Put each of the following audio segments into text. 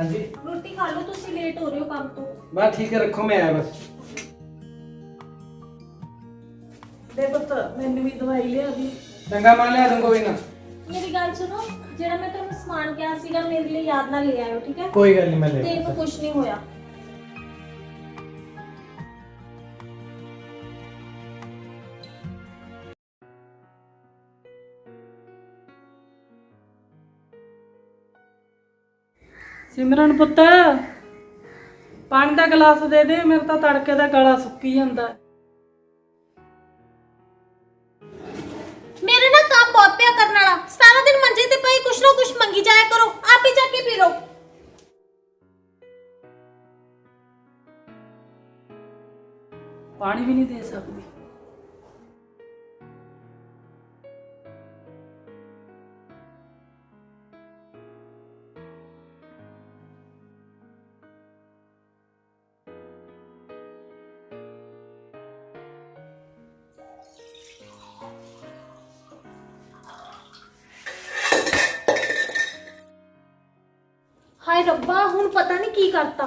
हाँ जी रोटी खा लो, तुसी लेट हो रहे हो काम तो। बस ठीक है, रखो मैं आया बस। दे पुत्त मैंने भी दवाई लिया दी। चंगा मान लिया दूंगा कोई ना। मेरी गल सुनो, जेड़ा मैं तुहानू समान कहा सीगा मेरे लिए याद ना ले आयो, ठीक है? कोई गल नहीं, मैं ले तेरे को कुछ नहीं होया। सिमरन पुत्त पानी का गिलास दे दे, मेरा तो तड़के का गला सुक्की जांदा है। मेरे ना काम बहुत पिया करने वाला, सारा दिन मंजे ते पई कुछ ना कुछ मंगी जाया करो, आप ही जाके पी लो। पानी भी नहीं दे सकती। हाय रब्बा, हुन पता नहीं की करता।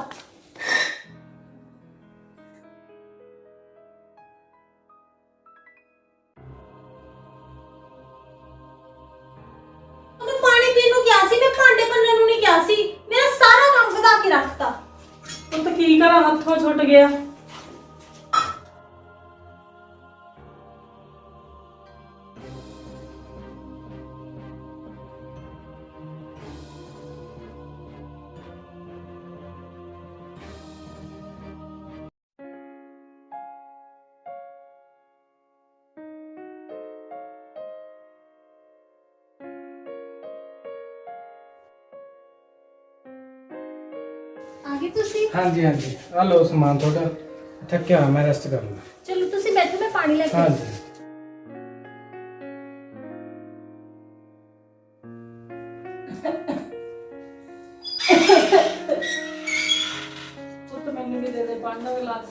ਉਹਨੂੰ ਪਾਣੀ ਪੀਣ ਨੂੰ ਕਿਹਾ ਸੀ, ਮੈਂ ਭਾਂਡੇ ਭੰਨਣ ਨੂੰ ਨਹੀਂ ਕਿਹਾ ਸੀ। ਮੇਰਾ ਸਾਰਾ ਕੰਮ ਵਧਾ ਕੇ ਰੱਖਤਾ। पुत्त की करा, हथों छुट गया। ਆ ਗਏ ਤੁਸੀਂ? हाँ जी हाँ जी, आ लो सामान थोड़ा, थक्या हुआ मैं, रेस्ट कर लूँ। ਚਲੋ ਤੁਸੀਂ ਬੈਠੋ, ਮੈਂ ਪਾਣੀ ਲੈ ਕੇ हाँ ਆਉਂਦੀ। जी पुत्त मैंने भी दे दे पानी का गिलास।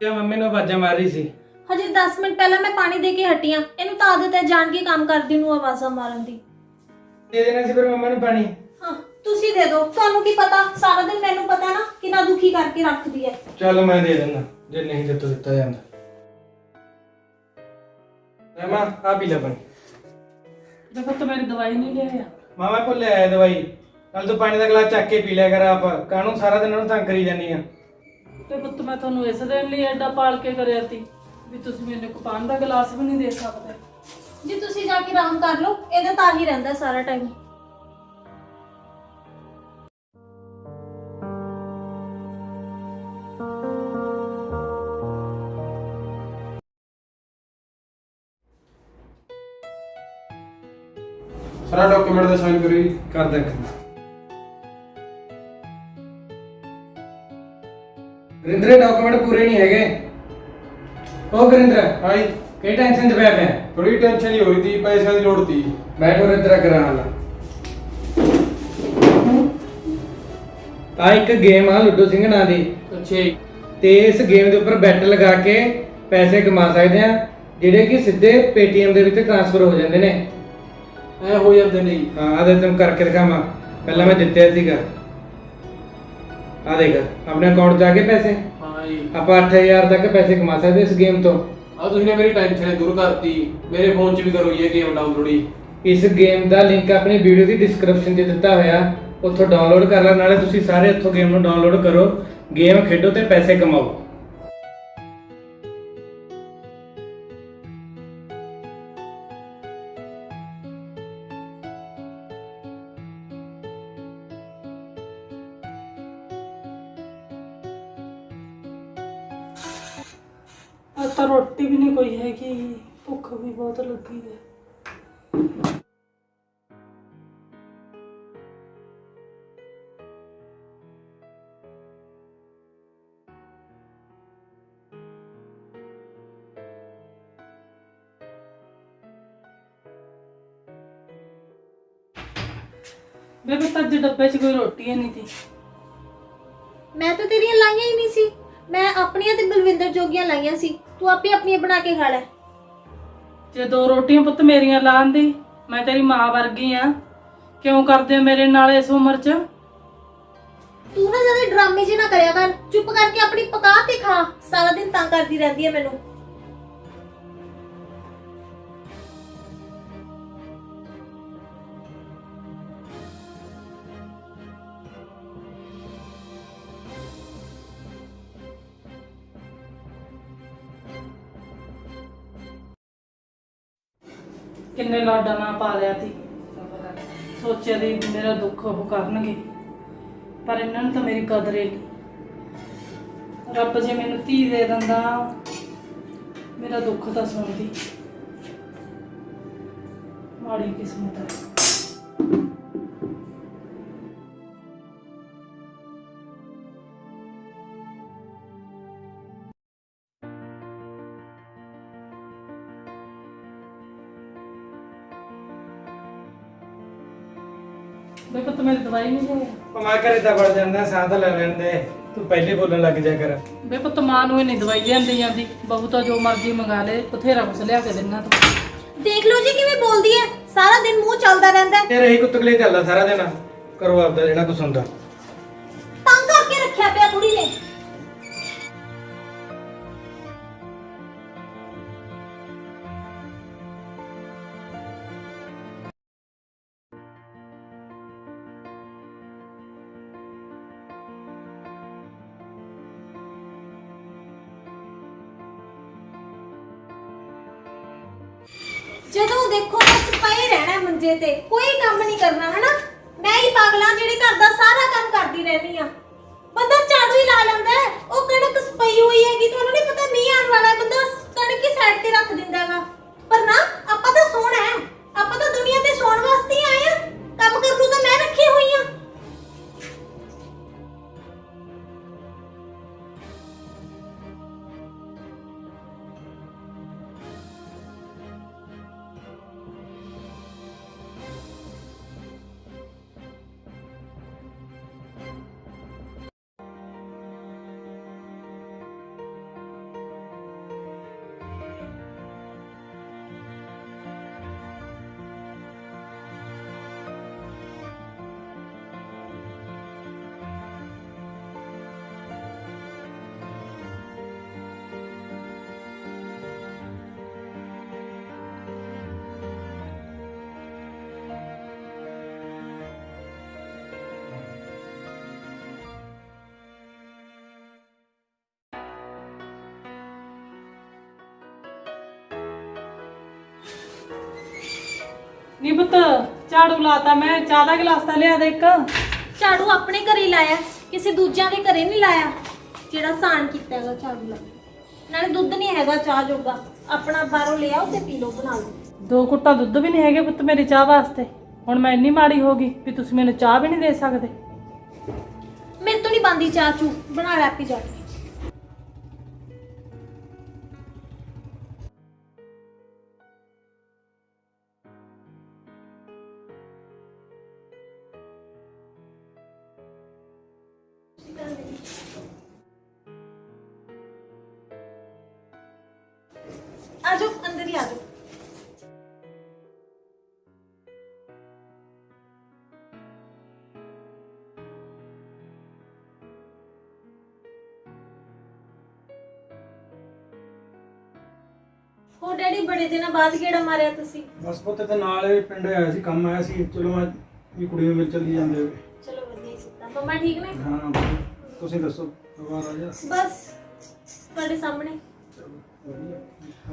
क्या मम्मी ने आवाज़ा मार रही सी? ਹਜੇ 10 ਮਿੰਟ ਪਹਿਲਾਂ ਮੈਂ ਪਾਣੀ ਦੇ ਕੇ ਹਟੀ ਆਂ। ਇਹਨੂੰ ਤਾਂ ਆਦਤ ਹੈ ਜਾਣ ਕੇ ਕੰਮ ਕਰਦੀ ਨੂੰ ਆਵਾਜ਼ਾਂ ਮਾਰਨ ਦੀ। दे देना सी फिर मम्मा ने पानी। ਹਾਂ ਤੁਸੀਂ ਦੇ ਦਿਓ, ਤੁਹਾਨੂੰ ਕੀ ਪਤਾ, ਸਾਰਾ ਦਿਨ ਮੈਨੂੰ ਪਤਾ ਨਾ ਕਿੰਨਾ ਦੁਖੀ ਕਰਕੇ ਰੱਖਦੀ ਹੈ। चलो मैं दे देना, जे नहीं दे तो दिता जाता। मामा आ पी ले पानी। दे पुत्त मेरी दवाई नहीं ले आया। मामा को ले आया दवाई, कल तू पानी का गिलास चक के पी लिया कर, आप कानू सारा दिन उन्होंने तंग करी जानी है। ਤੇ ਪੁੱਤ ਮੈਂ ਤੁਹਾਨੂੰ ਇਸ ਦਿਨ ਲਈ ਐਡਾ ਪਾਲ ਕੇ ਕਰਿਆ ਤੀ ਵੀ ਤੁਸੀਂ ਮੈਨੂੰ ਕੋ ਪਾਣੀ ਦਾ ਗਲਾਸ ਵੀ ਨਹੀਂ ਦੇ ਸਕਦੇ। ਜੀ ਤੁਸੀਂ ਜਾ ਕੇ ਆਰਾਮ ਕਰ ਲਓ, ਇਹਦਾ ਤਾਂ ਹੀ ਰਹਿੰਦਾ ਸਾਰਾ ਟਾਈਮ। सारा डॉक्यूमेंट ਦਾ ਸਾਈਨ ਕਰੀ ਕਰ ਦੇ। ਰਿੰਦਰੇ ਡਾਕੂਮੈਂਟ ਪੂਰੇ ਨਹੀਂ ਹੈਗੇ। ਉਹ ਕਰਿੰਦਰ हाई ਕੀ ਟੈਨਸ਼ਨ ਚ ਪਿਆ ਪਿਆ? थोड़ी टेंशन ही हो रही थी, पैसे की लोड़ थी। ਬੈਠੋ ਰਿੰਦਰਾ ਕਰਾਂ ਹਾਲ ਆ ਇੱਕ ਗੇਮ ਆ ਲੁੱਡੋ ਸਿੰਘ ਨਾਂ ਦੀ। अच्छे ਤੇ ਇਸ ਗੇਮ ਦੇ ਉੱਪਰ ਬੈਟ ਲਗਾ ਕੇ ਪੈਸੇ ਕਮਾ ਸਕਦੇ ਆ, ਜਿਹੜੇ ਕਿ ਸਿੱਧੇ ਪੇਟੀਐਮ ਦੇ ਵਿੱਚ ਟ੍ਰਾਂਸਫਰ ਹੋ ਜਾਂਦੇ ਨੇ। ऐ हो जाते नहीं। ਹਾਂ ਆ ਦੇ ਤੈਨੂੰ ਕਰਕੇ ਦਿਖਾਵਾਂ। ਪਹਿਲਾਂ ਮੈਂ ਜਿੱਤਿਆ ਸੀਗਾ, ਆ ਦੇਖ ਆਪਣੇ ਅਕਾਊਂਟ 'ਚ ਆ ਗਏ ਪੈਸੇ। हाँ जी ਆਪਾਂ 8000 ਤੱਕ ਪੈਸੇ ਕਮਾ ਸਕਦੇ ਇਸ ਗੇਮ ਤੋਂ। अब तुमने मेरी टेंशन दूर करती। मेरे फोन च भी करो ये गेम डाउनलोड ही। ਇਸ ਗੇਮ ਦਾ ਲਿੰਕ ਆਪਣੀ ਵੀਡੀਓ ਦੀ ਡਿਸਕ੍ਰਿਪਸ਼ਨ 'ਚ ਦਿੱਤਾ ਹੋਇਆ, ਉੱਥੋਂ ਡਾਊਨਲੋਡ ਕਰ ਲੈ। ਨਾਲੇ ਤੁਸੀਂ ਸਾਰੇ ਇੱਥੋਂ ਗੇਮ ਨੂੰ ਡਾਊਨਲੋਡ ਕਰੋ, ਗੇਮ ਖੇਡੋ ਤੇ ਪੈਸੇ ਕਮਾਓ। आज तो रोटी भी नहीं कोई है कि भुख भी बहुत लगी है। बेबे तज डब्बे च कोई रोटी नहीं थी। ਮੈਂ ਤਾਂ ਤੇਰੀਆਂ ਲਾਈਆਂ ਹੀ ਨਹੀਂ ਸੀ, ਮੈਂ ਆਪਣੀਆਂ ਤੇ ਬਲਵਿੰਦਰ ਜੋਗੀਆਂ ਲਾਈਆਂ ਸੀ। ਤੂੰ ਆਪੇ ਆਪਣੀਆਂ ਬਣਾ ਕੇ ਖਾ ਲੈ। ਜੇ 2 ਰੋਟੀਆਂ ਪੁੱਤ ਮੇਰੀਆਂ ਲਾਣ ਦੀ, ਮੈਂ ਤੇਰੀ ਮਾਂ ਵਰਗੀ ਆ। ਕਿਉਂ ਕਰਦੇ ਹੋ ਮੇਰੇ ਨਾਲ ਇਸ ਉਮਰ 'ਚ? ਤੂੰ ਨਾ ਜਿਆਦਾ ਡਰਾਮੇ ਜੇ ਨਾ ਕਰਿਆ ਕਰ, ਚੁੱਪ ਕਰਕੇ ਆਪਣੀ ਪਕਾ ਤੇ ਖਾ। ਸਾਰਾ ਦਿਨ ਤੰਗ ਕਰਦੀ ਰਹਿੰਦੀ ਹੈ ਮੈਨੂੰ। ਕਿੰਨੇ ਲਾਡਾ ਨਾ ਪਾ ਲਿਆ ਸੀ, ਸੋਚਿਆ ਦੀ ਮੇਰਾ ਦੁੱਖ ਉਹ ਕਰਨਗੇ, ਪਰ ਇਹਨਾਂ ਨੂੰ ਤਾਂ ਮੇਰੀ ਕਦਰ ਹੀ ਨਹੀਂ। ਰੱਬ ਜੇ ਮੈਨੂੰ ਧੀ ਦੇ ਦਿੰਦਾ, ਮੇਰਾ ਦੁੱਖ ਤਾਂ ਸੁਣਦੀ। ਮਾੜੀ ਕਿਸਮਤ ਹੈ। ਬਈ ਪੁੱਤ ਮੇਰੀ ਦਵਾਈ ਨਹੀਂ ਲਿਆ। ਉਹ ਮੈਂ ਘਰੇ ਤਾਂ ਵੜ ਜਾਂਦਾ, ਸਾਹ ਤਾਂ ਲੈ ਲੈਣ ਦੇ। ਤੂੰ ਪਹਿਲੇ ਬੋਲਣ ਲੱਗ ਜਾ ਕਰ। ਬੇ ਪੁੱਤ ਮਾਂ ਨੂੰ ਨਹੀਂ ਦਵਾਈ ਲਿਆਂਦੀ ਜਾਂਦੀ, ਬਹੂ ਤਾਂ ਜੋ ਮਰਜ਼ੀ ਮੰਗਾ ਲੇ, ਬਥੇਰਾ ਕੁਛ ਲਿਆ ਕੇ ਦੇਣਾ ਤੂੰ। ਦੇਖ ਲਓ ਜੀ ਕਿਵੇਂ ਬੋਲਦੀ ਹੈ, ਸਾਰਾ ਦਿਨ ਮੂੰਹ ਚੱਲਦਾ ਰਹਿੰਦਾ ਹੈ। ਯਾਰ ਇਹੀ ਕੁੱਤਕਲੇ ਚੱਲਦਾ ਸਾਰਾ ਦਿਨ। ਕਰੋ ਆਪਦਾ ਜਿਹੜਾ ਕੁਛ ਹੁੰਦਾ। ਤੰਗ ਕਰਕੇ ਰੱਖਿਆ ਪਿਆ ਕੁੜੀ ਨੇ। ਜਦੋਂ ਦੇਖੋ ਬਸ ਪਏ ਰਹਿਣਾ ਮੰਜੇ ਤੇ, ਕੋਈ ਕੰਮ ਨਹੀਂ ਕਰਨਾ, ਹਨਾ। ਮੈਂ ਹੀ ਪਾਗਲਾਂ ਜਿਹੜੀ ਘਰ ਦਾ ਸਾਰਾ ਕੰਮ ਕਰਦੀ ਰਹਿੰਦੀ ਆ। ਬੰਦਾ ਝਾੜੂ ਹੀ ਲਾ ਲੈਂਦਾ ਹੈ। ਉਹ ਕਣਕ ਪਈ ਹੋਈ ਹੈਗੀ, ਤੁਹਾਨੂੰ ਨਹੀਂ ਪਤਾ ਮੀਂਹ ਆਉਣ ਵਾਲਾ ਹੈ, ਬੰਦਾ ਕਣਕ ਹੀ ਸਾਈਡ ਤੇ ਰੱਖ ਦਿੰਦਾ ਹੈਗਾ। ਪਰ ਨਾ, ਆਪਾਂ ਤਾਂ ਸੋਣਾ ਹੈ, ਆਪਾਂ ਤਾਂ ਦੁਨੀਆ ਤੇ ਸੌਣ ਵਾਸਤੇ ਹੀ ਆਏ ਆ। ਕੰਮ ਕਰਨ ਨੂੰ ਤਾਂ ਮੈਂ ਰੱਖੀ ਹੋਈ ਆ। ਨੀ ਪੁੱਤ ਝਾੜੂ ਲਾਤਾ ਮੈਂ, ਚਾਹ ਦਾ ਗਲਾਸ ਤਾਂ ਲਿਆ ਦੇ ਇੱਕ। ਝਾੜੂ ਆਪਣੇ ਘਰੇ ਹੀ ਲਾਇਆ, ਕਿਸੇ ਦੂਜਿਆਂ ਦੇ ਘਰੇ ਨਹੀਂ ਲਾਇਆ। ਜਿਹੜਾ ਸਾਨ ਕੀਤਾ ਹੈਗਾ ਝਾੜੂ ਲਾ। ਨਾਲੇ ਦੁੱਧ ਨਹੀਂ ਹੈਗਾ ਚਾਹ ਜੋਗਾ, ਆਪਣਾ ਬਾਹਰੋਂ ਲਿਆਓ ਤੇ ਪੀ ਲਓ, ਬਣਾ ਲਓ। 2 ਘੁੱਟਾਂ ਦੁੱਧ ਵੀ ਨਹੀਂ ਹੈਗੇ ਪੁੱਤ ਮੇਰੀ ਚਾਹ ਵਾਸਤੇ। ਹੁਣ ਮੈਂ ਇੰਨੀ ਮਾੜੀ ਹੋ ਗਈ ਵੀ ਤੁਸੀਂ ਮੈਨੂੰ ਚਾਹ ਵੀ ਨਹੀਂ ਦੇ ਸਕਦੇ। ਮੇਰੇ ਤੋਂ ਨਹੀਂ ਬੰਦੀ ਚਾਹ ਚੂ, ਬਣਾ ਲੈ ਆਪੀ ਜਾ ਕੇ। आजो अंदर ही आजो। हो डैडी बड़े दिन बाद गेड़ा मारिया तुसी। ਬਸ ਪੁੱਤ ਤੇ ਨਾਲ ਇਹ ਪਿੰਡ ਆਇਆ ਸੀ, ਕੰਮ ਆਇਆ ਸੀ। ਚਲੋ ਮੈਂ ਵੀ ਕੁੜੀ ਨੂੰ ਮਿਲ ਚੱਲੀ ਜਾਂਦੇ ਹੋਏ। चलो वधिया कीता। मम्मा ठीक ने? ਹਾਂ ਤੁਸੀਂ ਦੱਸੋ ਪਰਿਵਾਰ ਆ ਜਾ। बस ਤੁਹਾਡੇ ਸਾਹਮਣੇ। ਵਧੀਆ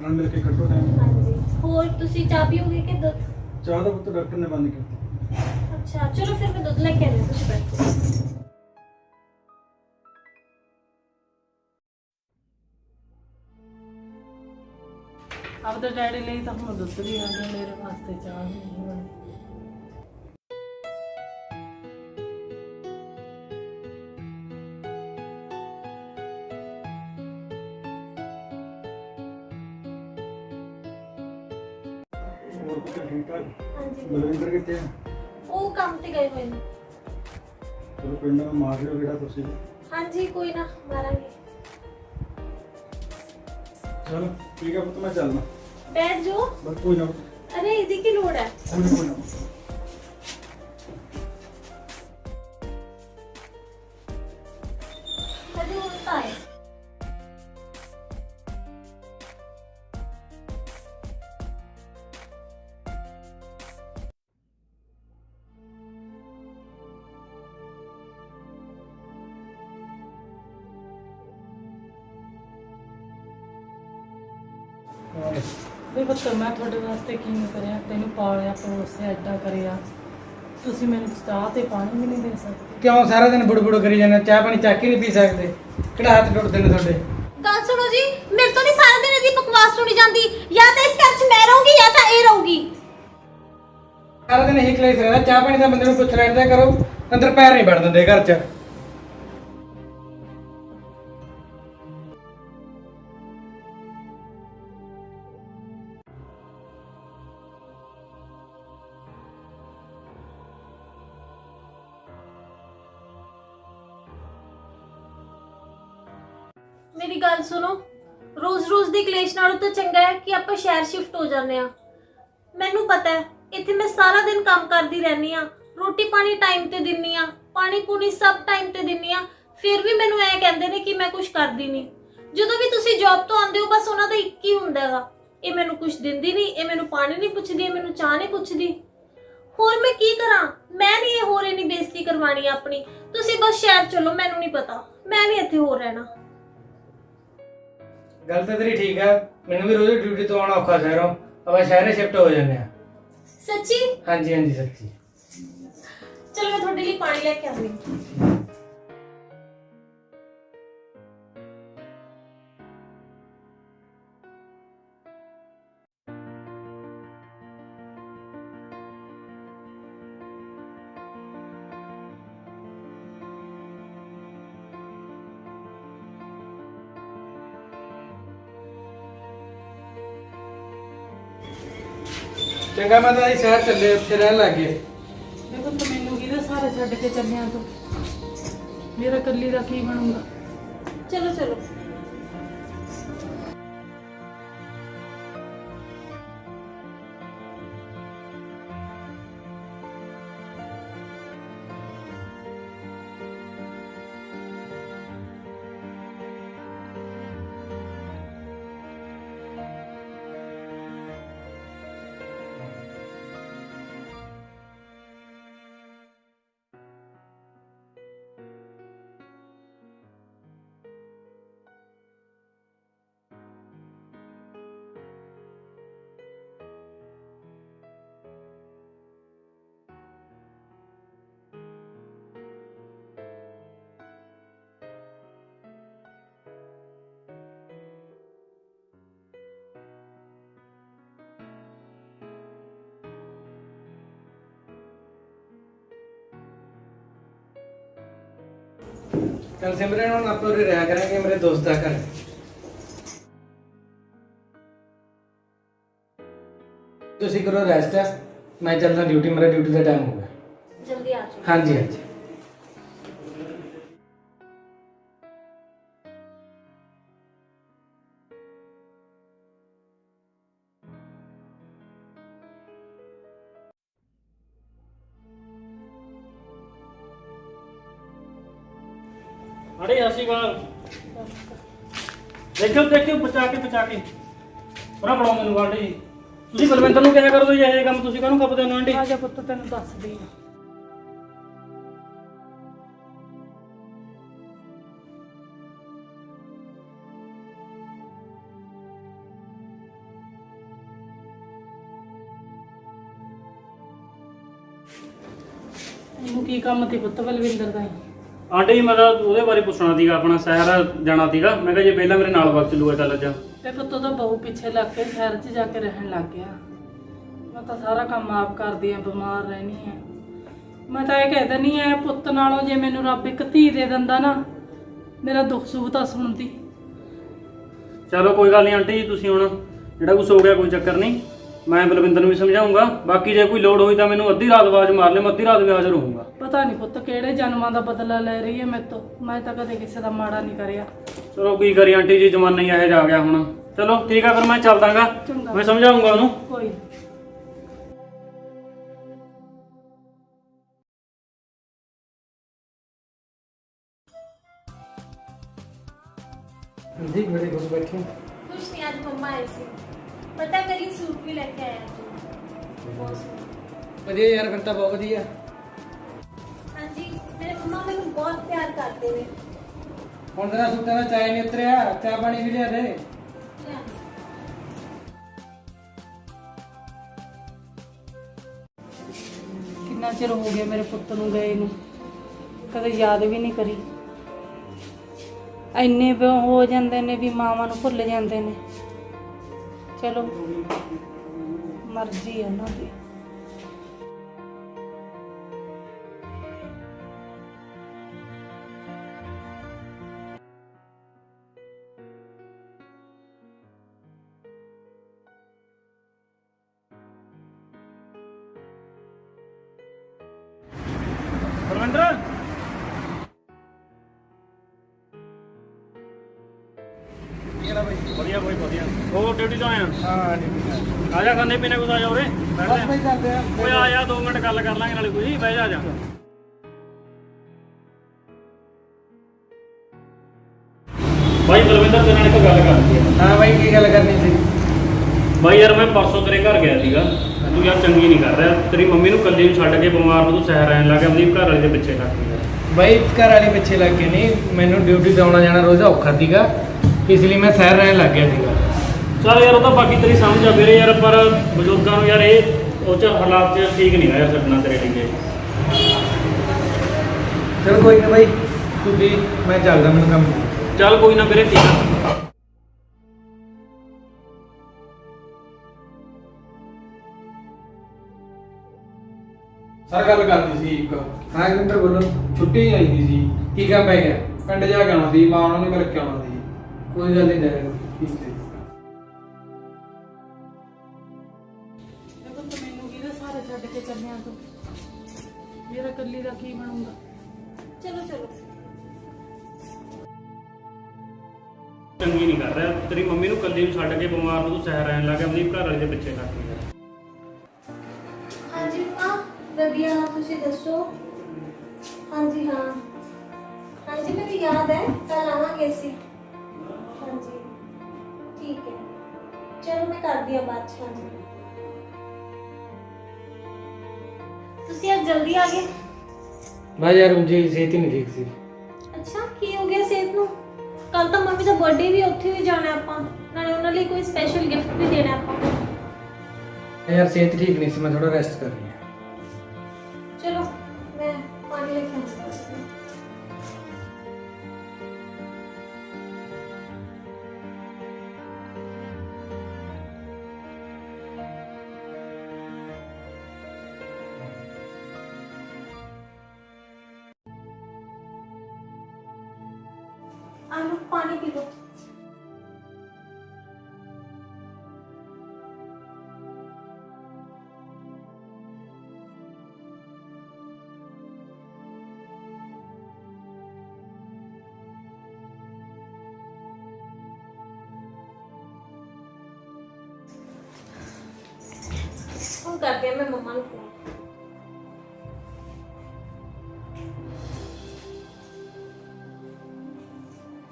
ਰਣ ਮਿਲ ਕੇ ਕੱਟੋ ਟਾਈਮ। ਹਾਂਜੀ ਹੋਰ ਤੁਸੀਂ ਚਾਹ ਪੀਓਗੇ ਕਿ ਦੁੱਧ? ਚਾਹ ਦਾ ਪੁੱਤ ਡਾਕਟਰ ਨੇ ਬੰਦ ਕੀਤਾ। अच्छा चलो फिर मैं दूध लेके आनी हूं, कुछ बैठो। ਆਪਦੇ ਡੈਡੀ ਲਈ ਤਾਂ ਹੁਣ ਦੁੱਧ ਵੀ ਆ ਗਿਆ, ਮੇਰੇ ਵਾਸਤੇ ਚਾਹ ਵੀ ਨਹੀਂ ਬਣੀ। ਹੋਰ ਪੁੱਤ ਠੀਕ ਠਾਕ? हाँ जी ਬਲਵਿੰਦਰ ਕਿੱਥੇ ਆ? वो काम ते गए हुए ने। ਚਲੋ ਪਿੰਡ ਨੂੰ ਮਾਰ ਲਿਓ ਜਿਹੜਾ ਤੁਸੀਂ। हाँ जी कोई ना मारांगे। ਚਲੋ ਠੀਕ ਆ ਪੁੱਤ ਮੈਂ ਚੱਲਦਾ। बैठ जाओ। कोई ना अरे इदी की लोड़ है। कोई ना अरे उल्टा है। ਵੇ ਪੁੱਤ ਮੈਂ ਤੁਹਾਡੇ ਵਾਸਤੇ ਕੀ ਨਹੀਂ ਕਰਿਆ, ਤੈਨੂੰ ਪਾਲਿਆ ਪਲੋਸਿਆ ਐਡਾ ਕਰਿਆ, ਤੁਸੀਂ ਮੈਨੂੰ ਚਾਹ ਤੇ ਪਾਣੀ ਵੀ ਨਹੀਂ ਦੇ ਸਕਦੇ। ਕਿਉਂ ਸਾਰਾ ਦਿਨ ਬੁੜਬੁੜ ਕਰੀ ਜਾਂਦੇ, ਚਾਹ ਪਾਣੀ ਚੱਕ ਹੀ ਨਹੀਂ ਪੀ ਸਕਦੇ? ਕਿਹੜਾ ਹੱਥ ਟੁੱਟਦੇ ਨੇ ਤੁਹਾਡੇ? ਗੱਲ ਸੁਣੋ ਜੀ, ਮੇਰੇ ਤੋਂ ਨਹੀਂ ਸਾਰਾ ਦਿਨ ਇਹਦੀ ਬਕਵਾਸ ਸੁਣੀ ਜਾਂਦੀ। ਜਾਂ ਤਾਂ ਇਸ ਘਰ 'ਚ ਮੈਂ ਰਹੂੰਗੀ ਜਾਂ ਤਾਂ ਇਹ ਰਹੂਗੀ। ਸਾਰਾ ਦਿਨ ਇਹੀ ਕਲੇਸ਼ ਰਹਿੰਦਾ। ਚਾਹ ਪਾਣੀ ਦਾ ਬੰਦੇ ਨੂੰ ਪੁੱਛ ਲੈਂਦਾ ਕਰੋ, ਅੰਦਰ ਪੈਰ ਨਹੀਂ ਵੜ ਦਿੰਦੇ ਘਰ 'ਚ। ਮੇਰੀ ਗੱਲ ਸੁਣੋ, ਰੋਜ਼-ਰੋਜ਼ ਦੀ ਕਲੇਸ਼ ਨਾਲੋਂ ਤਾਂ ਚੰਗਾ ਹੈ ਕਿ ਆਪਾਂ ਸ਼ਹਿਰ ਸ਼ਿਫਟ ਹੋ ਜਾਂਦੇ ਆ। ਮੈਨੂੰ ਪਤਾ ਹੈ ਇੱਥੇ ਮੈਂ ਸਾਰਾ ਦਿਨ ਕੰਮ ਕਰਦੀ ਰਹਿੰਦੀ ਆ, ਰੋਟੀ ਪਾਣੀ ਟਾਈਮ ਤੇ ਦਿੰਨੀ ਆ, ਪਾਣੀ ਪੂਣੀ ਸਭ ਟਾਈਮ ਤੇ ਦਿੰਨੀ ਆ, ਫਿਰ ਵੀ ਮੈਨੂੰ ਐ ਕਹਿੰਦੇ ਨੇ ਕਿ ਮੈਂ ਕੁਝ ਕਰਦੀ ਨਹੀਂ। ਜਦੋਂ ਵੀ ਤੁਸੀਂ ਜੌਬ ਤੋਂ ਆਉਂਦੇ ਹੋ ਬਸ ਉਹਨਾਂ ਦਾ ਇੱਕ ਹੀ ਹੁੰਦਾ ਹੈਗਾ, ਇਹ ਮੈਨੂੰ ਕੁਝ ਦਿੰਦੀ ਨਹੀਂ, ਇਹ ਮੈਨੂੰ ਪਾਣੀ ਨਹੀਂ ਪੁੱਛਦੀ, ਇਹ ਮੈਨੂੰ ਚਾਹ ਨਹੀਂ ਪੁੱਛਦੀ। ਹੋਰ ਮੈਂ ਕੀ ਕਰਾਂ? ਮੈਂ ਨਹੀਂ ਇਹ ਹੋਰ ਇੰਨੀ ਬੇਇੱਜ਼ਤੀ ਕਰਵਾਣੀ ਆਪਣੀ। ਤੁਸੀਂ ਬਸ ਸ਼ਹਿਰ ਚਲੋ, ਮੈਨੂੰ ਨਹੀਂ ਪਤਾ, ਮੈਂ ਨਹੀਂ ਇੱਥੇ ਹੋਰ ਰਹਿਣਾ। ਗੱਲ ਤਾਂ ਤੇਰੀ ਠੀਕ ਆ, ਮੈਨੂੰ ਵੀ ਰੋਜ਼ ਡਿਊਟੀ ਤੋਂ ਆਉਣਾ ਔਖਾ ਸ਼ਹਿਰੋਂ, ਆਪਾਂ ਸ਼ਹਿਰੇ ਸ਼ਿਫਟ ਹੋ ਜਾਂਦੇ ਆ। ਸੱਚੀ? ਹਾਂਜੀ ਹਾਂਜੀ ਸੱਚੀ। ਚਲੋ ਮੈਂ ਤੁਹਾਡੇ ਲਈ ਪਾਣੀ ਲੈ ਕੇ ਆਉਂਦੀ ਹਾਂ। ਚੰਗਾ ਮੈਂ ਤਾਂ ਸ਼ਹਿਰ ਚੱਲੇ, ਉੱਥੇ ਰਹਿਣ ਲੱਗ ਗਏ। ਵੇ ਪੁੱਤ ਮੈਨੂੰ ਕਿਹਦੇ ਸਾਰੇ ਛੱਡ ਕੇ ਚੱਲਿਆ ਤੂੰ? ਮੇਰਾ ਇਕੱਲੀ ਦਾ ਕੀ ਬਣੂਗਾ? ਚਲੋ ਚਲੋ। ਕੱਲ ਸਿਮਰਨ ਹੁਣ ਆਪਾਂ ਉਰੇ ਰਿਹਾ ਕਰਾਂਗੇ ਮੇਰੇ ਦੋਸਤ ਦਾ ਘਰ। ਤੁਸੀਂ ਕਰੋ ਰੈਸਟ, ਮੈਂ ਚੱਲਦਾ ਡਿਊਟੀ, ਮੇਰਾ ਡਿਊਟੀ ਦਾ ਟਾਈਮ ਹੋ ਗਿਆ। ਜਲਦੀ ਆ ਜਾਓ। ਹਾਂਜੀ ਹਾਂਜੀ। अरे असीगाल देखियो देखियो बचा के ਪਰਾਂ ਫੜਾਓ ਮੈਨੂੰ ਆਂਟੀ ਜੀ। ਤੁਸੀਂ ਬਲਵਿੰਦਰ ਨੂੰ ਕਿਹਾ ਕਰੋ ਜੀ ਇਹ ਕੰਮ ਤੁਸੀਂ ਕਾਹਨੂੰ ਕੱਪਦੇ ਹੋ ਆਂਟੀ? ਆ ਜਾ ਪੁੱਤ ਤੈਨੂੰ ਦੱਸਦੀ ਆ। ਇਹਨੂੰ ਕੀ ਕੰਮ ਤੇ ਪੁੱਤ ਬਲਵਿੰਦਰ ਦਾ? ਆਂਟੀ ਜੀ ਮੈਂ ਤਾਂ ਉਹਦੇ ਬਾਰੇ ਪੁੱਛਣਾ ਸੀਗਾ, ਆਪਣਾ ਸ਼ਹਿਰ ਜਾਣਾ ਸੀਗਾ। ਮੈਂ ਕਿਹਾ ਜੇ ਪਹਿਲਾਂ ਮੇਰੇ ਨਾਲ ਵਕਤ ਚੱਲੂਗਾ ਚੱਲ ਜਾ। ਤੇ ਪੁੱਤ ਤਾਂ ਬਹੂ ਪਿੱਛੇ ਲੱਗ ਕੇ ਸ਼ਹਿਰ 'ਚ ਜਾ ਕੇ ਰਹਿਣ ਲੱਗ ਗਿਆ। ਮੈਂ ਤਾਂ ਸਾਰਾ ਕੰਮ ਆਪ ਕਰਦੀ ਆ, ਬਿਮਾਰ ਰਹਿਣੀ ਆ। ਮੈਂ ਤਾਂ ਇਹ ਕਹਿ ਦਿੰਦੀ ਆ ਪੁੱਤ ਨਾਲੋਂ ਜੇ ਮੈਨੂੰ ਰੱਬ ਇੱਕ ਧੀ ਦੇ ਦਿੰਦਾ ਨਾ, ਮੇਰਾ ਦੁੱਖ ਸੁੱਖ ਤਾਂ ਸੁਣਦੀ। ਚਲੋ ਕੋਈ ਗੱਲ ਨਹੀਂ ਆਂਟੀ ਜੀ, ਤੁਸੀਂ ਹੁਣ ਜਿਹੜਾ ਕੁਛ ਹੋ ਗਿਆ ਕੋਈ ਚੱਕਰ ਨਹੀਂ, ਮੈਂ ਬਲਵਿੰਦਰ ਨੂੰ ਵੀ ਸਮਝਾਉਂਗਾ। ਬਾਕੀ ਜੇ ਕੋਈ ਲੋੜ ਹੋਈ ਤਾਂ ਮੈਨੂੰ ਅੱਧੀ ਰਾਤ ਆਵਾਜ਼ ਮਾਰ ਲਿਓ, ਮੈਂ ਅੱਧੀ ਰਾਤ ਵੀ ਹਾਜ਼ਰ ਹੋਊਂਗਾ। ਪਤਾ ਨਹੀਂ ਪੁੱਤ ਕਿਹੜੇ ਜਨਮਾਂ ਦਾ ਬਦਲਾ ਲੈ ਰਹੀ ਹੈ ਮੇਰੇ ਤੋਂ। ਮੈਂ ਤਾਂ ਕਦੇ ਕਿਸੇ ਦਾ ਮਾੜਾ ਨਹੀਂ ਕਰਿਆ। ਚਲੋ ਕੀ ਕਰੀ ਆਂਟੀ ਜੀ, ਜ਼ਮਾਨਾ ਹੀ ਇਹੋ ਜਿਹਾ ਆ ਗਿਆ ਹੁਣ। ਚਲੋ ਠੀਕ ਆ ਫਿਰ ਮੈਂ ਚੱਲਦਾਗਾ, ਚੰਗਾ। ਮੈਂ ਸਮਝਾਉਂਗਾ ਉਹਨੂੰ। ਕੋਈ ਜੀ ਮੇਰੇ ਕੋਲ ਬੈਠੇ। ਕੁਛ ਨਹੀਂ, ਅੱਜ ਮੰਮਾ ਆਏ ਸੀ, ਪਤਾ ਕਰੀ ਸੂਟ ਵੀ ਲੈ ਕੇ ਆਇਆ ਤੂੰ ਬਹੁਤ ਸੋਹਣਾ। ਵਧੀਆ ਯਾਰ, ਫਿਰ ਤਾਂ ਬਹੁਤ ਵਧੀਆ। ਹਾਂਜੀ, ਮੇਰੇ ਮੰਮਾ ਮੈਨੂੰ ਬਹੁਤ ਪਿਆਰ ਕਰਦੇ ਨੇ। ਹੁਣ ਤੇਰਾ ਸੂਟਾਂ ਦਾ ਚਾਹ ਨਹੀਂ ਉਤਰਿਆ, ਚਾਹ ਪਾਣੀ ਵੀ ਲਿਆ ਦੇ। ਕਿੰਨਾ ਚਿਰ ਹੋ ਗਿਆ ਮੇਰੇ ਪੁੱਤ ਨੂੰ ਗਏ ਨੂੰ, ਕਦੇ ਯਾਦ ਵੀ ਨਹੀਂ ਕਰੀ। ਇੰਨੇ ਹੋ ਜਾਂਦੇ ਨੇ ਵੀ ਮਾਵਾਂ ਨੂੰ ਭੁੱਲ ਜਾਂਦੇ ਨੇ। ਚਲੋ ਮਰਜ਼ੀ ਹੈ ਉਹਨਾਂ ਦੀ। ਪਰਵਿੰਦਰ ਵਧੀਆ ਬਈ ਵਧੀਆ। ਹੋਰ ਡਿਊਟੀ ਤੋਂ ਆਇਆ? ਹਾਂ ਠੀਕ ਆ ਜਾ, ਖਾਣੇ ਪੀਣੇ ਕੁਝ ਆ ਜਾ ਉਰੇ ਬਸ ਬੈਠਦੇ ਭਾਈ ਆ। ਕਰਦੇ ਆ। ਓਏ ਆ ਜਾ 2 ਮਿੰਟ ਗੱਲ ਕਰ ਲਾਂਗੇ ਨਾਲੇ ਕੋਈ। ਬਹਿ ਜਾ ਬਾਈ ਬਲਵਿੰਦਰ ਤੇਰੇ ਨਾਲ ਇੱਕ ਗੱਲ ਕਰਨੀ ਹੈ। ਹਾਂ ਭਾਈ, ਕੀ ਗੱਲ ਕਰਨੀ ਸੀ? ਬਾਈ ਯਾਰ ਮੈਂ ਪਰਸੋਂ ਤੇਰੇ ਘਰ ਗਿਆ ਸੀਗਾ, ਤੂੰ ਯਾਰ ਚੰਗੀ ਨਹੀਂ ਕਰ ਰਿਹਾ। ਤੇਰੀ ਮੰਮੀ ਨੂੰ ਇਕੱਲੀ ਨੂੰ ਛੱਡ ਕੇ ਬਿਮਾਰ ਨੂੰ ਤੂੰ ਸਹਿਰ ਰਹਿਣ ਲੱਗ ਗਿਆ, ਆਪਣੀ ਘਰ ਵਾਲੀ ਦੇ ਪਿੱਛੇ ਲੱਗ ਗਿਆ। ਬਾਈ ਘਰ ਵਾਲੀ ਪਿੱਛੇ ਲੱਗ ਕੇ ਨਹੀਂ, ਮੈਨੂੰ ਡਿਊਟੀ ਤੇ ਆਉਣਾ ਜਾਣਾ ਰੋਜ਼ ਔਖਾ ਸੀਗਾ, ਇਸ ਲਈ ਮੈਂ ਸ਼ਹਿਰ ਰਹਿਣ ਲੱਗ ਗਿਆ ਸੀਗਾ। ਚੱਲ ਯਾਰ ਉਹ ਤਾਂ ਬਾਕੀ ਤੇਰੀ ਸਮਝ ਆ ਵੀਰੇ ਯਾਰ, ਪਰ ਬਜ਼ੁਰਗਾਂ ਨੂੰ ਯਾਰ ਇਹ ਉਹ ਚ ਹਾਲਾਤ ਚ ਠੀਕ ਨਹੀਂ ਆ ਛੱਡਣਾ ਤੇਰੇ ਲਈ। ਚਲ ਕੋਈ ਨਾ ਬਾਈ, ਤੂੰ ਵੀ ਮੈਂ ਚੱਲਦਾ, ਮੈਨੂੰ ਕੰਮ। ਚੱਲ ਕੋਈ ਨਾ ਵੀਰੇ, ਠੀਕ ਆ। ਸਰ ਗੱਲ ਕਰਨੀ ਸੀ ਇੱਕ। ਹਾਂ ਕਿੰਦਰ ਬੋਲੋ। ਛੁੱਟੀ ਚਾਹੀਦੀ ਸੀ, ਕੀ ਕੰਮ ਪੈ ਗਿਆ? ਪਿੰਡ ਜਾ ਕੇ ਆਉਣਾ ਸੀ, ਮਾਂ ਉਹਨਾਂ ਨੇ ਮਿਲ ਕੇ ਆਉਣਾ ਸੀ। ਕੋਈ ਗੱਲ ਨਹੀਂ ਜਾਏਗਾ। ਠੀਕ ਹੈ। ਦੇਖੋ ਤਾਂ ਮੈਨੂੰ ਕਿਹਦੇ ਸਾਰੇ ਛੱਡ ਕੇ ਚੱਲਿਆ ਤੂੰ, ਮੇਰਾ ਇਕੱਲੀ ਦਾ ਕੀ ਬਣੂਗਾ। ਚਲੋ ਚਲੋ। ਚੰਗੀ ਨਹੀਂ ਕਰ ਰਿਹਾ। ਤੇਰੀ ਮੰਮੀ ਨੂੰ ਇਕੱਲੀ ਨੂੰ ਛੱਡ ਕੇ ਬਿਮਾਰ ਨੂੰ ਤੂੰ ਸਹਿਰ ਰਹਿਣ ਲੱਗ ਗਿਆ, ਆਪਣੀ ਘਰ ਵਾਲੀ ਦੇ ਪਿੱਛੇ ਲੱਗ ਗਿਆ। ਹਾਂਜੀ ਮਾਂ, ਵਧੀਆ, ਤੁਸੀਂ ਦੱਸੋ? ਹਾਂਜੀ ਹਾਂ, ਹਾਂਜੀ ਮੈਨੂੰ ਯਾਦ ਹੈ, ਕੱਲ ਆਵਾਂਗੇ ਅਸੀਂ। ਹਾਂਜੀ ਠੀਕ ਹੈ, ਚਲੋ ਮੈਂ ਕਰਦੀ ਹਾਂ ਬਾਅਦ 'ਚ। ਹਾਂਜੀ ਤੁਸੀਂ ਅੱਜ ਜਲਦੀ ਆ ਗਏ? ਬਾਈ ਯਾਰ ਉਂਝੀ ਸਿਹਤ ਹੀ ਨਹੀਂ ਠੀਕ ਸੀ। ਅੱਛਾ, ਕੀ ਹੋ ਗਿਆ ਸਿਹਤ ਨੂੰ? ਕੱਲ ਤਾਂ ਮੰਮੀ ਦਾ ਬਰਥਡੇ ਵੀ, ਉੱਥੇ ਵੀ ਜਾਣਾ ਆਪਾਂ, ਨਾਲੇ ਉਹਨਾਂ ਲਈ ਕੋਈ ਸਪੈਸ਼ਲ ਗਿਫਟ ਵੀ ਦੇਣਾ ਆਪਾਂ। ਯਾਰ ਸਿਹਤ ਠੀਕ ਨਹੀਂ ਸੀ, ਮੈਂ ਥੋੜਾ ਰੈਸਟ ਕਰ ਰਹੀ ਹਾਂ। ਚਲੋ ਮੈਂ ਪਾਣੀ ਲੈ ਕੇ ਆਉਂਦੀ ਹਾਂ। आलू पानी पी लो। फोन कर दिया मैं मम्मा को फोन।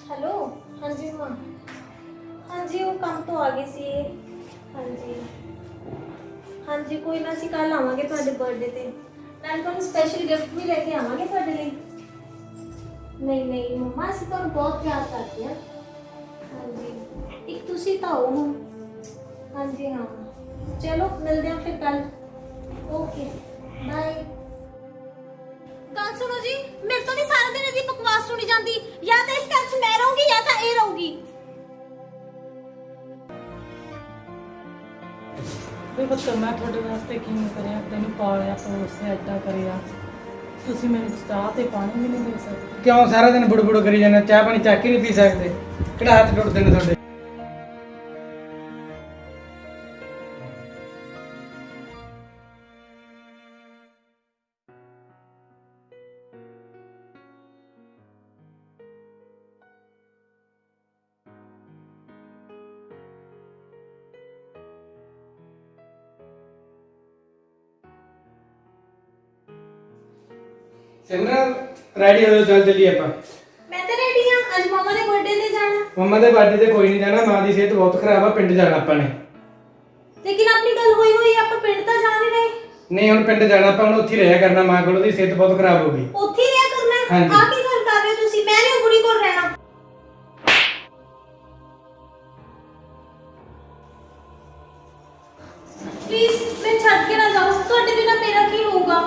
हेलो, हाँ जी माँ। हाँ जी वो काम तो आ गई सी। हाँ जी हाँ जी, कोई ना ਅਸੀਂ ਕੱਲ ਆਵਾਂਗੇ ਤੁਹਾਡੇ ਬਰਥਡੇ ਤੇ, ਨਾਲ ਤੁਹਾਨੂੰ ਸਪੈਸ਼ਲ ਗਿਫਟ ਵੀ ਲੈ ਕੇ ਆਵਾਂਗੇ ਤੁਹਾਡੇ ਲਈ। ਨਹੀਂ ਨਹੀਂ ਮੰਮਾ, ਅਸੀਂ ਤੁਹਾਨੂੰ ਬਹੁਤ ਪਿਆਰ ਕਰਦੇ ਹਾਂ। ਹਾਂਜੀ, ਇੱਕ ਤੁਸੀਂ ਤਾਂ ਹੋ ਹੁਣ। ਹਾਂਜੀ ਹਾਂ, ਚਲੋ ਮਿਲਦੇ ਹਾਂ ਫਿਰ ਕੱਲ। Okay bye. ਗੱਲ ਸੁਣੋ ਜੀ, ਮੇਰੇ ਤੋਂ ਨਹੀਂ ਸਾਰਾ ਦਿਨ ਇਹਦੀ ਬਕਵਾਸ ਸੁਣੀ ਜਾਂਦੀ। ਜਾਂ ਤਾਂ ਇਸ ਘਰ 'ਚ ਮੈਂ ਰਹੂੰਗੀ ਜਾਂ ਤਾਂ ਇਹ ਰਹੂਗੀ। ਵੇ ਪੁੱਤ, ਮੈਂ ਤੁਹਾਡੇ ਵਾਸਤੇ ਕਿਵੇਂ ਕਰਿਆ, ਤੈਨੂੰ ਪਾਲਿਆ ਪਲੋਸਿਆ, ਐਡਾ ਕਰਿਆ, ਤੁਸੀਂ ਮੈਨੂੰ ਚਾਹ ਤੇ ਪਾਣੀ ਵੀ ਨਹੀਂ ਦੇ ਸਕਦੇ। ਕਿਉਂ ਸਾਰਾ ਦਿਨ ਬੁੜਬੁੜ ਕਰੀ ਜਾਂਦੇ? ਚਾਹ ਪਾਣੀ ਚੱਕ ਹੀ ਨਹੀਂ ਪੀ ਸਕਦੇ? ਕਿਹੜਾ ਹੱਥ ਟੁੱਟਦੇ ਨੇ ਤੁਹਾਡੇ? ਸਿਮਰਨ ਰੈਡੀ ਹੋ ਜਾ, ਚੱਲ ਚੱਲੀਏ ਆਪਾਂ। ਮੈਂ ਤਾਂ ਰੈਡੀ ਆ, ਅੱਜ ਮਮਾ ਦੇ ਬਰਥਡੇ ਤੇ ਜਾਣਾ। ਮੰਮਾ ਦੇ ਬਰਥਡੇ ਤੇ ਕੋਈ ਨਹੀਂ ਜਾਣਾ, ਮਾਂ ਦੀ ਸਿਹਤ ਬਹੁਤ ਖਰਾਬ ਆ, ਪਿੰਡ ਜਾਣਾ ਆਪਾਂ ਨੇ। ਲੇਕਿਨ ਆਪਣੀ ਗੱਲ ਹੋਈ ਹੋਈ ਆ, ਆਪਾਂ ਪਿੰਡ ਤਾਂ ਜਾ ਨਹੀਂ ਰਹੇ। ਨਹੀਂ ਹੁਣ ਪਿੰਡ ਜਾਣਾ ਆਪਾਂ, ਹੁਣ ਉੱਥੇ ਹੀ ਰਹਿਆ ਕਰਨਾ, ਮਾਂ ਕੋਲ ਉਹਦੀ ਸਿਹਤ ਬਹੁਤ ਖਰਾਬ ਹੋ ਗਈ। ਉੱਥੇ ਹੀ ਰਿਹਾ ਕਰਨਾ ਹੈ? ਹਾਂਜੀ। ਆਹ ਕੀ ਗੱਲ ਕਰ ਰਹੇ ਹੋ ਤੁਸੀਂ? ਮੈਂ ਨਹੀਂ ਉਹ ਕੁੜੀ ਕੋਲ ਰਹਿਣਾ। ਪਲੀਜ਼ ਮੈਂ ਛੱਡ ਕੇ ਨਾ ਜਾਓ, ਤੁਹਾਡੇ ਬਿਨਾ ਮੇਰਾ ਕੀ ਹੋਊਗਾ?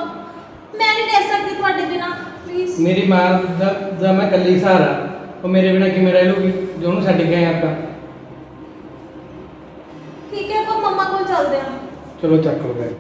ਮੈਂ ਨਹੀਂ ਰਹਿ ਸਕਦੀ ਤੁਹਾਡੇ ਬਿਨਾ, ਪਲੀਜ਼। ਮੇਰੀ ਮਾਂ ਦਾ ਮੈਂ ਇਕੱਲੀ ਸਹਾਰਾ, ਉਹ ਮੇਰੇ ਬਿਨਾ ਕਿਵੇਂ ਰਹਿ ਲੂਗੀ ਜੋ ਉਹਨੂੰ ਛੱਡ ਕੇ ਆਏ ਆਪਾਂ। ਠੀਕ ਹੈ, ਆਪਾਂ ਮੰਮਾ ਕੋਲ ਚੱਲਦੇ ਹਾਂ। ਚਲੋ ਚੱਕ ਲਓ ਬੈਗ।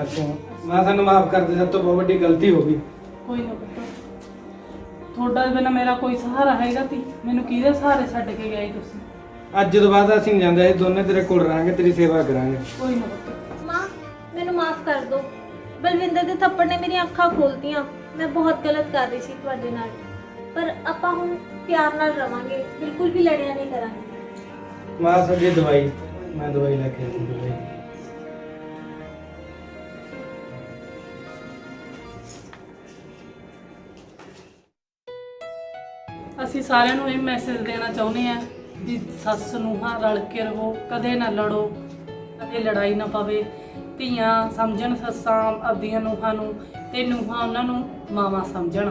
ਅੱਛਾ ਮਾਂ ਸਾਨੂੰ ਮਾਫ ਕਰ ਦੇ, ਸਭ ਤੋਂ ਬਹੁਤ ਵੱਡੀ ਗਲਤੀ ਹੋ ਗਈ। ਕੋਈ ਨਾ ਪੁੱਤ, ਤੁਹਾਡਾ ਬਿਨਾ ਮੇਰਾ ਕੋਈ ਸਹਾਰਾ ਹੈਗਾ ਤੀ? ਮੈਨੂੰ ਕਿਹਦੇ ਸਹਾਰੇ ਛੱਡ ਕੇ ਗਏ ਤੁਸੀਂ? ਅੱਜ ਤੋਂ ਬਾਅਦ ਅਸੀਂ ਨਹੀਂ ਜਾਂਦੇ, ਅਸੀਂ ਦੋਨੇ ਤੇਰੇ ਕੋਲ ਰਹਾਂਗੇ, ਤੇਰੀ ਸੇਵਾ ਕਰਾਂਗੇ। ਕੋਈ ਨਾ ਪੁੱਤ। ਮਾਂ ਮੈਨੂੰ ਮਾਫ ਕਰ ਦਿਓ। ਬਲਵਿੰਦਰ ਦੇ ਥੱਪੜ ਨੇ ਮੇਰੀਆਂ ਅੱਖਾਂ ਖੋਲਤੀਆਂ। ਮੈਂ ਬਹੁਤ ਗਲਤ ਕਰ ਰਹੀ ਸੀ ਤੁਹਾਡੇ ਨਾਲ, ਪਰ ਆਪਾਂ ਹੁਣ ਪਿਆਰ ਨਾਲ ਰਵਾਂਗੇ, ਬਿਲਕੁਲ ਵੀ ਲੜਿਆ ਨਹੀਂ ਕਰਾਂਗੇ। ਮਾਂ ਸਾਡੀ ਦਵਾਈ, ਮੈਂ ਦਵਾਈ ਲੈ ਕੇ ਆਉਂਦੀ ਦਵਾਈ। ਅਸੀਂ ਸਾਰਿਆਂ ਨੂੰ ਇਹ ਮੈਸੇਜ ਦੇਣਾ ਚਾਹੁੰਦੇ ਆ ਵੀ ਸੱਸ ਨੂੰਹਾਂ ਰਲ ਕੇ ਰਹੋ, ਕਦੇ ਨਾ ਲੜੋ, ਕਦੇ ਲੜਾਈ ਨਾ ਪਵੇ। ਧੀਆਂ ਸਮਝਣ ਸੱਸਾਂ ਆਪਦੀਆਂ ਨੂੰਹਾਂ ਨੂੰ, ਤੇ ਨੂੰਹਾਂ ਉਹਨਾਂ ਨੂੰ ਮਾਵਾਂ ਸਮਝਣ।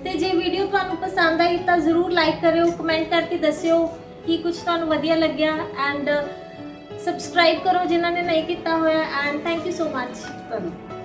ਤੇ ਜੇ ਵੀਡੀਓ ਤੁਹਾਨੂੰ ਪਸੰਦ ਆਈ ਤਾਂ ਜ਼ਰੂਰ ਲਾਈਕ ਕਰਿਓ, ਕਮੈਂਟ ਕਰਕੇ ਦੱਸਿਓ ਕੀ ਕੁਝ ਤੁਹਾਨੂੰ ਵਧੀਆ ਲੱਗਿਆ, ਐਂਡ ਸਬਸਕ੍ਰਾਈਬ ਕਰੋ ਜਿਨ੍ਹਾਂ ਨੇ ਨਹੀਂ ਕੀਤਾ ਹੋਇਆ, and thank you so much. ਧੰਨਵਾਦ।